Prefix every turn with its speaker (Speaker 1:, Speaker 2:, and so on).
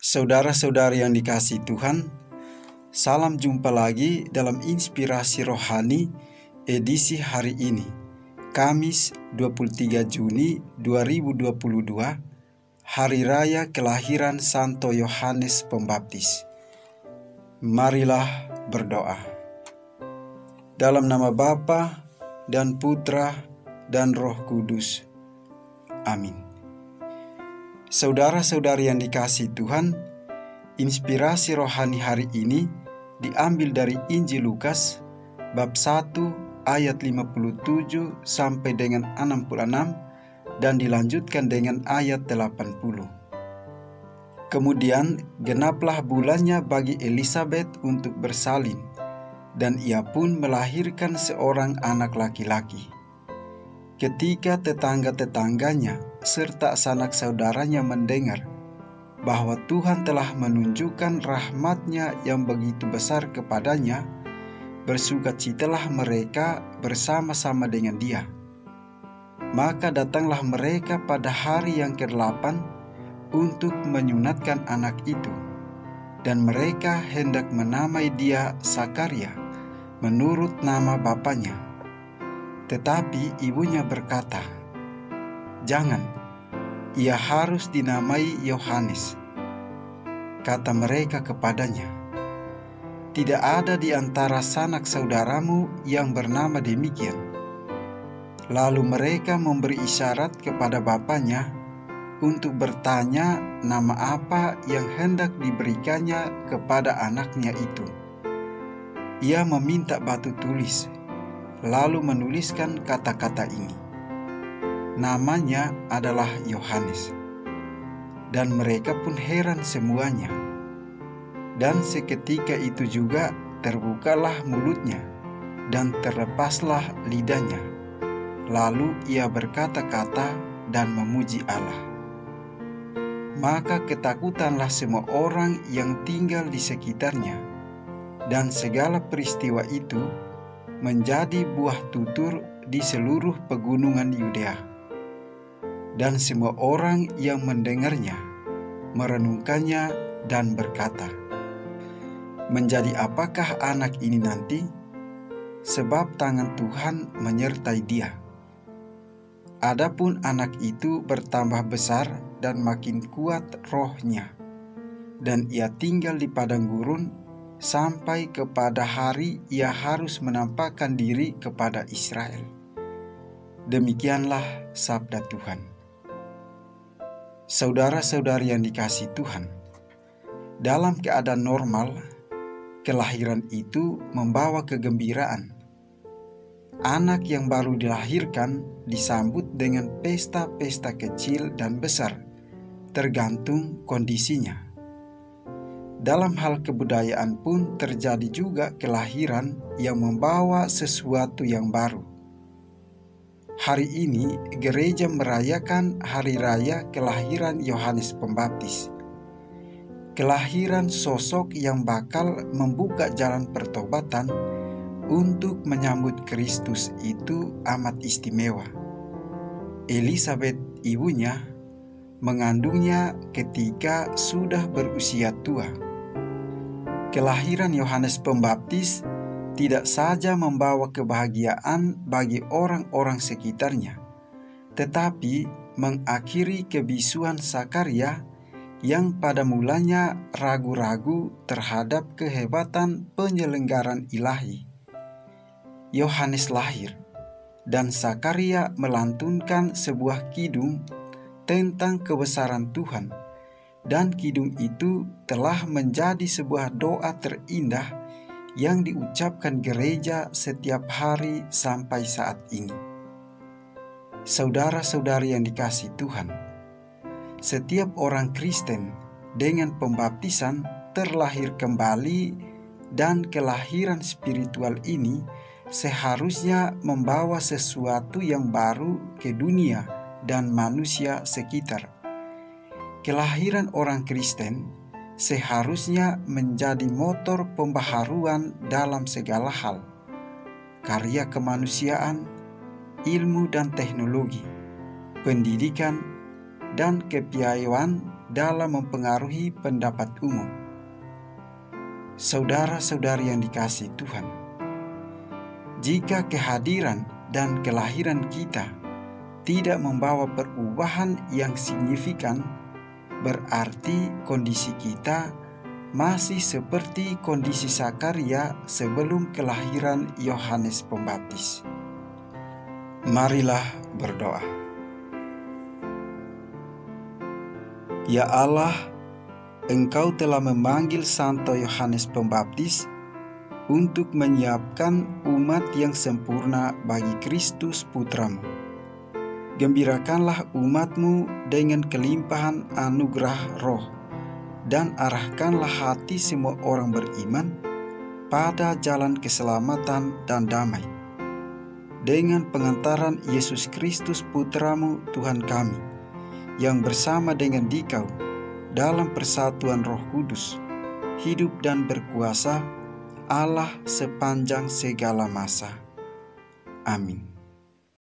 Speaker 1: Saudara-saudari yang dikasihi Tuhan, salam jumpa lagi dalam Inspirasi Rohani edisi hari ini, Kamis 23 Juni 2022, Hari Raya Kelahiran Santo Yohanes Pembaptis. Marilah berdoa. Dalam nama Bapa dan Putra dan Roh Kudus. Amin. Saudara-saudari yang dikasihi Tuhan, inspirasi rohani hari ini diambil dari Injil Lukas bab 1 ayat 57 sampai dengan 66 dan dilanjutkan dengan ayat 80. Kemudian genaplah bulannya bagi Elisabet untuk bersalin, dan ia pun melahirkan seorang anak laki-laki. Ketika tetangga-tetangganya serta sanak saudaranya mendengar bahwa Tuhan telah menunjukkan rahmat-Nya yang begitu besar kepadanya, bersukacitalah mereka bersama-sama dengan dia. Maka datanglah mereka pada hari yang ke-8 untuk menyunatkan anak itu, dan mereka hendak menamai dia Sakaria menurut nama bapaknya. Tetapi ibunya berkata, "Jangan, ia harus dinamai Yohanes." Kata mereka kepadanya, "Tidak ada di antara sanak saudaramu yang bernama demikian." Lalu mereka memberi isyarat kepada bapaknya untuk bertanya nama apa yang hendak diberikannya kepada anaknya itu. Ia meminta batu tulis, lalu menuliskan kata-kata ini, "Namanya adalah Yohanes." Dan mereka pun heran semuanya. Dan seketika itu juga terbukalah mulutnya dan terlepaslah lidahnya. Lalu ia berkata-kata dan memuji Allah. Maka ketakutanlah semua orang yang tinggal di sekitarnya, dan segala peristiwa itu menjadi buah tutur di seluruh pegunungan Yudea. Dan semua orang yang mendengarnya merenungkannya dan berkata, "Menjadi apakah anak ini nanti? Sebab tangan Tuhan menyertai dia." Adapun anak itu bertambah besar dan makin kuat rohnya, dan ia tinggal di padang gurun sampai kepada hari ia harus menampakkan diri kepada Israel. Demikianlah sabda Tuhan. Saudara-saudari yang dikasihi Tuhan, dalam keadaan normal, kelahiran itu membawa kegembiraan. Anak yang baru dilahirkan disambut dengan pesta-pesta kecil dan besar, tergantung kondisinya. Dalam hal kebudayaan pun terjadi juga kelahiran yang membawa sesuatu yang baru. Hari ini gereja merayakan hari raya kelahiran Yohanes Pembaptis. Kelahiran sosok yang bakal membuka jalan pertobatan untuk menyambut Kristus itu amat istimewa. Elisabet, ibunya, mengandungnya ketika sudah berusia tua. Kelahiran Yohanes Pembaptis tidak saja membawa kebahagiaan bagi orang-orang sekitarnya, tetapi mengakhiri kebisuan Sakaria yang pada mulanya ragu-ragu terhadap kehebatan penyelenggaran ilahi. Yohanes lahir, dan Sakaria melantunkan sebuah kidung tentang kebesaran Tuhan, dan kidung itu telah menjadi sebuah doa terindah yang diucapkan gereja setiap hari sampai saat ini. Saudara-saudari yang dikasihi Tuhan, setiap orang Kristen dengan pembaptisan terlahir kembali, dan kelahiran spiritual ini seharusnya membawa sesuatu yang baru ke dunia dan manusia sekitar. Kelahiran orang Kristen seharusnya menjadi motor pembaharuan dalam segala hal, karya kemanusiaan, ilmu dan teknologi, pendidikan, dan kepiawaian dalam mempengaruhi pendapat umum. Saudara-saudari yang dikasihi Tuhan, jika kehadiran dan kelahiran kita tidak membawa perubahan yang signifikan, berarti kondisi kita masih seperti kondisi Zakaria sebelum kelahiran Yohanes Pembaptis. Marilah berdoa. Ya Allah, Engkau telah memanggil Santo Yohanes Pembaptis untuk menyiapkan umat yang sempurna bagi Kristus Putramu. Gembirakanlah umat-Mu dengan kelimpahan anugerah roh, dan arahkanlah hati semua orang beriman pada jalan keselamatan dan damai. Dengan pengantaran Yesus Kristus Putramu Tuhan kami, yang bersama dengan Dikau dalam persatuan Roh Kudus, hidup dan berkuasa Allah sepanjang segala masa. Amin.